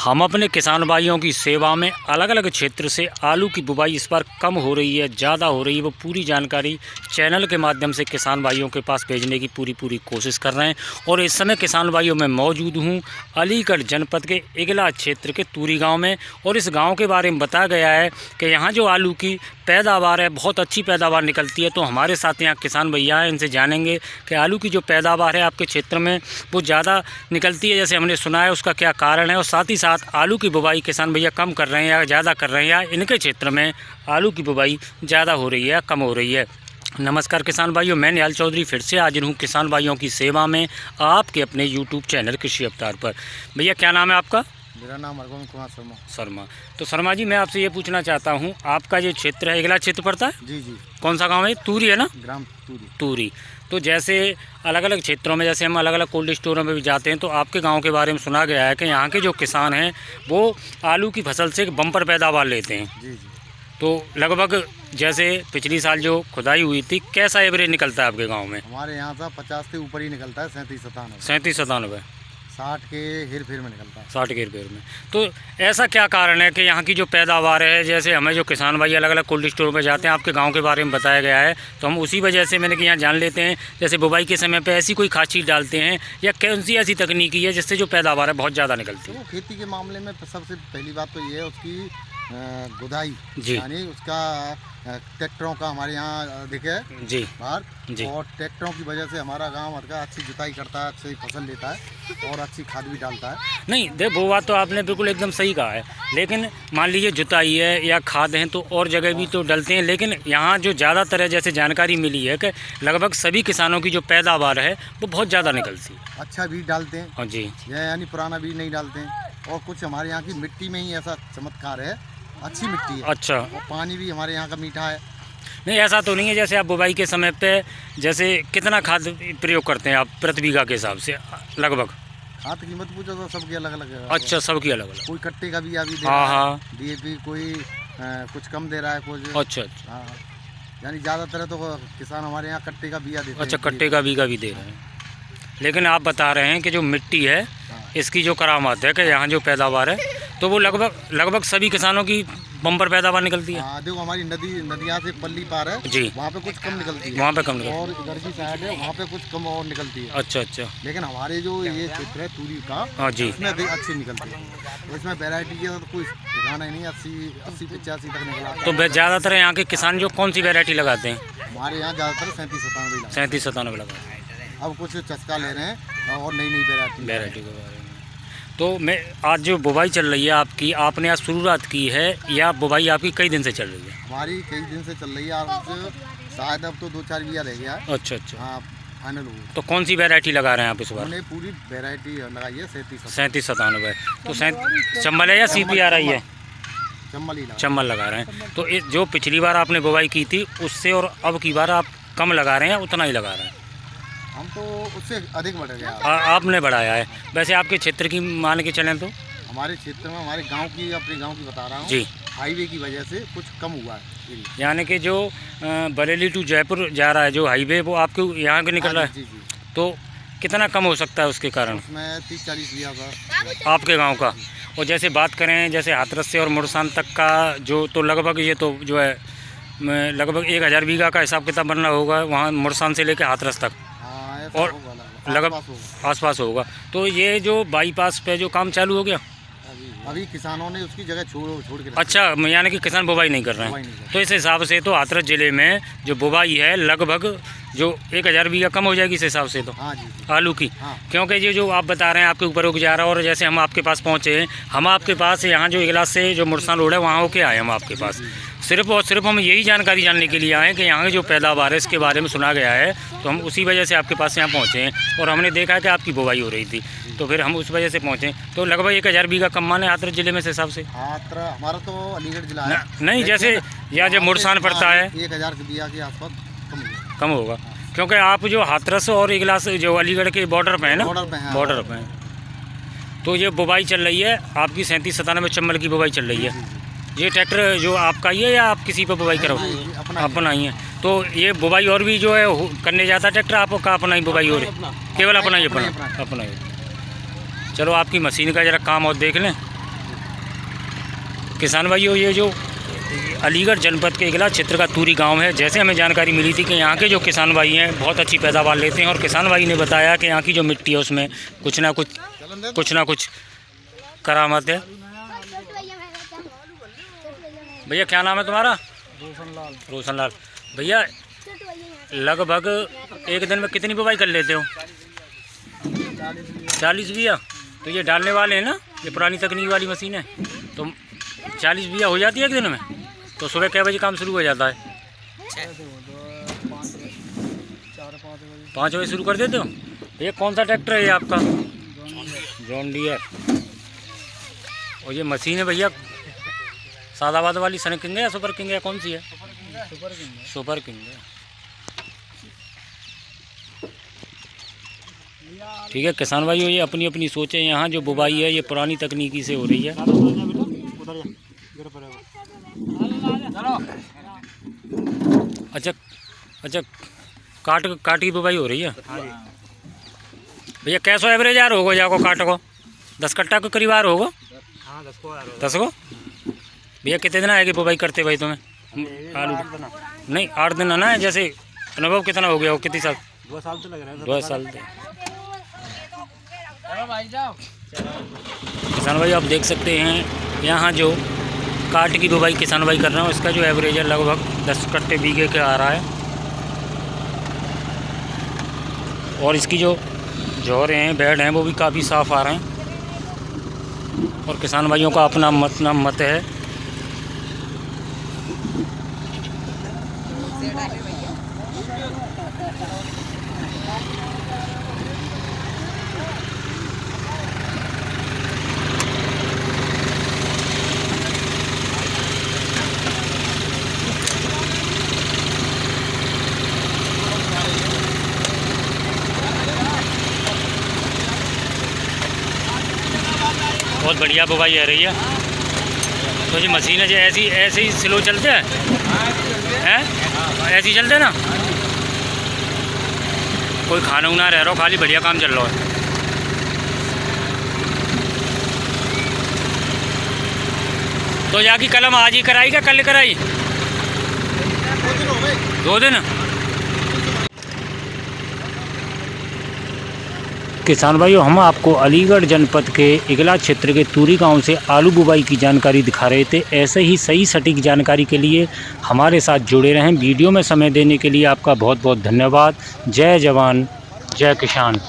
हम अपने किसान भाइयों की सेवा में अलग अलग क्षेत्र से आलू की बुवाई इस बार कम हो रही है, ज़्यादा हो रही है, वो पूरी जानकारी चैनल के माध्यम से किसान भाइयों के पास भेजने की पूरी कोशिश कर रहे हैं। और इस समय किसान भाइयों में मौजूद हूँ अलीगढ़ जनपद के इगला क्षेत्र के तूरी गांव में। और इस गांव के बारे में बताया गया है कि यहाँ जो आलू की पैदावार है, बहुत अच्छी पैदावार निकलती है। तो हमारे साथ यहाँ किसान भैया हैं, इनसे जानेंगे कि आलू की जो पैदावार है आपके क्षेत्र में वो ज़्यादा निकलती है, जैसे हमने सुना है, उसका क्या कारण है। और साथ ही साथ आलू की बुवाई किसान भैया कम कर रहे हैं या ज़्यादा कर रहे हैं, या इनके क्षेत्र में आलू की बुवाई ज़्यादा हो रही है या कम हो रही है। नमस्कार किसान भाइयों, मैं निहाल चौधरी फिर से हाजिर हूँ किसान भाइयों की सेवा में आपके अपने यूट्यूब चैनल कृषि अवतार पर। भैया क्या नाम है आपका? मेरा नाम अरविंद कुमार शर्मा। तो शर्मा जी, मैं आपसे ये पूछना चाहता हूँ, आपका जो क्षेत्र है इगला क्षेत्र पड़ता है? जी। कौन सा गांव है? तूरी है ना? ग्राम तूरी। तो जैसे अलग अलग क्षेत्रों में, जैसे हम अलग अलग कोल्ड स्टोरों में भी जाते हैं, तो आपके गांव के बारे में सुना गया है कि यहाँ के जो किसान हैं वो आलू की फसल से बम्पर पैदावार लेते हैं। जी। तो लगभग जैसे पिछली साल जो खुदाई हुई थी, कैसा एवरेज निकलता है आपके गांव में? हमारे यहाँ से 50 से ऊपर ही निकलता है, 37-97 60 के हेर फेर में निकलता है। 60 के हेर फेर में। तो ऐसा क्या कारण है कि यहाँ की जो पैदावार है, जैसे हमें जो किसान भाई अलग अलग कोल्ड स्टोर में जाते हैं, आपके गांव के बारे में बताया गया है, तो हम उसी वजह से मैंने कि यहाँ जान लेते हैं, जैसे बुवाई के समय पे ऐसी कोई खाद चीज़ डालते हैं या कौन सी ऐसी तकनीकी है जिससे जो पैदावार है बहुत ज़्यादा निकलती है? तो खेती के मामले में सबसे पहली बात तो ये है उसकी गुदाई, जी, यानी उसका ट्रैक्टरों का हमारे यहाँ अधिक है जी बाहर जी। और ट्रैक्टरों की वजह से हमारा गांव हल्का अच्छी जुताई करता है, अच्छी फसल लेता है और अच्छी खाद भी डालता है। नहीं देखो, वो बात तो आपने बिल्कुल एकदम सही कहा है, लेकिन मान लीजिए जुताई है या खाद हैं तो और जगह भी तो डलते हैं, लेकिन यहाँ जो ज़्यादातर है, जैसे जानकारी मिली है कि लगभग सभी किसानों की जो पैदावार है वो बहुत ज़्यादा निकलती है। अच्छा बीज डालते हैं। हाँ जी। यानी पुराना बीज नहीं डालते हैं। और कुछ हमारे यहाँ की मिट्टी में ही ऐसा चमत्कार है, अच्छी मिट्टी है। अच्छा। और पानी भी हमारे यहाँ का मीठा है। नहीं ऐसा तो नहीं है, जैसे आप बुवाई के समय पे जैसे कितना खाद प्रयोग करते हैं आप प्रति बीघा के हिसाब से लगभग? खाद की कीमत पूछो तो सबकी अलग अलग है। अच्छा, सबकी अलग अलग। कोई कट्टे का भी अभी दे हाँ रहा है, हाँ। DAP कोई कुछ कम दे रहा है, कुछ। अच्छा। हाँ, यानी ज़्यादातर तो किसान हमारे यहाँ कट्टे का बिया देते हैं। अच्छा, कट्टे का बीघा भी दे रहे हैं। लेकिन आप बता रहे हैं कि जो मिट्टी है, इसकी जो करामात है कि यहाँ जो पैदावार है तो वो लगभग सभी किसानों की बम्पर पैदावार निकलती है। हाँ, देखो हमारी नदियाँ से पल्ली पार है जी, वहाँ पे कुछ कम निकलती है, वहाँ पे कम निकलती और इधर की साइड है वहाँ पे कुछ कम और निकलती है। अच्छा। लेकिन हमारे जो ये क्षेत्र है तूरी का, हाँ जी, इसमें अच्छी निकलती है। तो इसमें वैरायटी की तो कोई ठिकाना ही नहीं, 80-85 तक निकला। तो ज़्यादातर यहाँ के किसान जो कौन सी वैरायटी लगाते हैं? हमारे यहाँ ज़्यादातर 37-97 लगाते हैं। अब कुछ चस्का ले रहे हैं और नई वैरायटी के बारे में। तो मैं आज जो बुवाई चल रही है आपकी, आपने आज शुरुआत की है या बुवाई आपकी कई दिन से चल रही है? हमारी कई दिन से चल रही है, आज शायद अब तो 2-4 बिया रह गया है। अच्छा। हाँ, फाइनल हुआ। तो कौन सी वैरायटी लगा रहे हैं आप इस बार? हमने पूरी वैरायटी लगाई है 37-97। तो चम्बल है या CPRI है? चम्बल लगा रहे हैं। तो जो पिछली बार आपने बुवाई की थी उससे और अब की बार आप कम लगा रहे हैं, उतना ही लगा रहे हैं? हम तो उससे अधिक बढ़ गया। आपने बढ़ाया है। वैसे आपके क्षेत्र की मान के चलें तो? हमारे क्षेत्र में, हमारे गांव की, अपने गांव की बता रहा हूँ जी, हाईवे की वजह से कुछ कम हुआ है। यानी कि जो बरेली टू जयपुर जा रहा है जो हाईवे, वो आपके यहाँ के निकल रहा है। जी। तो कितना कम हो सकता है उसके कारण? उसमें 30-40 बिया का आपके गांव का। और जैसे बात करें जैसे हाथरस से और मुरसान तक का जो, तो लगभग ये तो जो है लगभग 1000 बीघा का हिसाब किताब बनना होगा वहाँ मुरसान से लेकर हाथरस तक, और लगभग आसपास होगा। तो ये जो बाईपास पे जो काम चालू हो गया, अभी किसानों ने उसकी जगह छोड़ के। अच्छा, यानी कि किसान बुवाई नहीं कर रहे हैं। तो इस हिसाब से तो हाथरस ज़िले में जो बुवाई है लगभग जो 1000 बीघा कम हो जाएगी इस हिसाब से तो। हाँ जी। आलू की। हाँ। क्योंकि ये जो आप बता रहे हैं आपके ऊपर हो जा रहा है, और जैसे हम आपके पास पहुँचे हैं, हम आपके पास यहाँ जो इगला से जो मुरसान रोड है वहाँ होके आए हम आपके पास, सिर्फ और सिर्फ हम यही जानकारी जानने के लिए आए कि यहाँ की जो पैदावार है इसके बारे में सुना गया है, तो हम उसी वजह से आपके पास यहाँ पहुँचे हैं। और हमने देखा कि आपकी बुवाई हो रही थी, तो फिर हम उस वजह से पहुँचे। तो लगभग 1000 बीघा कम माने हाथरस ज़िले में से हिसाब से? हमारा तो अलीगढ़ जिला है। नहीं, जैसे यहाँ जब मुरसान पड़ता है 1000 बीघा के आसपास कम होगा, क्योंकि आप जो हाथरस और इगला से जो अलीगढ़ के बॉर्डर पे है ना, बॉर्डर पे है। तो ये बुवाई चल रही है आपकी 37-97 चम्बल की बुवाई चल रही है। ये ट्रैक्टर जो आपका ही है या आप किसी पर बुवाई करो? अपना ही है। तो ये बुवाई और भी जो है करने जाता है ट्रैक्टर आपका? अपना ही बुवाई हो रही? केवल अपना ही? चलो आपकी मशीन का ज़रा काम और देख लें। किसान भाइयों, ये जो अलीगढ़ जनपद के इगला क्षेत्र का तूरी गांव है, जैसे हमें जानकारी मिली थी कि यहाँ के जो किसान भाई हैं बहुत अच्छी पैदावार लेते हैं, और किसान भाई ने बताया कि यहाँ की जो मिट्टी है उसमें कुछ ना कुछ करामत है। भैया क्या नाम है तुम्हारा? रोशनलाल। भैया लगभग एक दिन में कितनी बुवाई कर लेते हो? 40 बिया। तो ये डालने वाले हैं ना, ये पुरानी तकनीक वाली मशीन है, तो 40 बिया हो जाती है एक दिन में। तो सुबह कै बजे काम शुरू हो जाता है? 5 बजे शुरू कर देते हो। ये कौन सा ट्रैक्टर है ये आपका? John Deere. और ये मशीन है भैया सादाबाद वाली सन किंग है या सुपर किंग है, कौन सी है? सुपर किंग है। ठीक है किसान भाइयों, ये अपनी अपनी सोच है। यहाँ जो बुवाई है ये पुरानी तकनीकी से हो रही है। अच्छा काट की बुवाई हो रही है भैया। कैसो एवरेज यार होगा जाको काट को? 10 कट्टा के करीब यार होगा? 10 को। भैया कितने दिन आएगी बुवाई करते भाई तुम्हें? आलू नहीं 8 दिन आना है। जैसे अनुभव कितना हो गया हो? कितनी साल? 2 साल तो लग रहा है। 2 साल से। किसान भाई आप देख सकते हैं यहाँ जो काट की बुवाई किसान भाई कर रहे हैं उसका जो एवरेज है लगभग 10 कट्टे बीघे के आ रहा है। और इसकी जो जौरे हैं, बेड हैं, वो भी काफ़ी साफ़ आ रहे हैं। और किसान भाइयों का अपना मत है। बहुत बढ़िया बुवाई आ रही है। तो ये मशीन है जो ऐसे ही स्लो चलते हैं, ऐसे ही चलते हैं ना, कोई खाना उना रह रहा हो, खाली बढ़िया काम चल रहा है। तो यहाँ की कलम आज ही कराई क्या कल कराई? 2 दिन। किसान भाइयों, हम आपको अलीगढ़ जनपद के इगला क्षेत्र के तूरी गांव से आलू बुवाई की जानकारी दिखा रहे थे। ऐसे ही सही सटीक जानकारी के लिए हमारे साथ जुड़े रहें। वीडियो में समय देने के लिए आपका बहुत बहुत धन्यवाद। जय जवान जय किसान।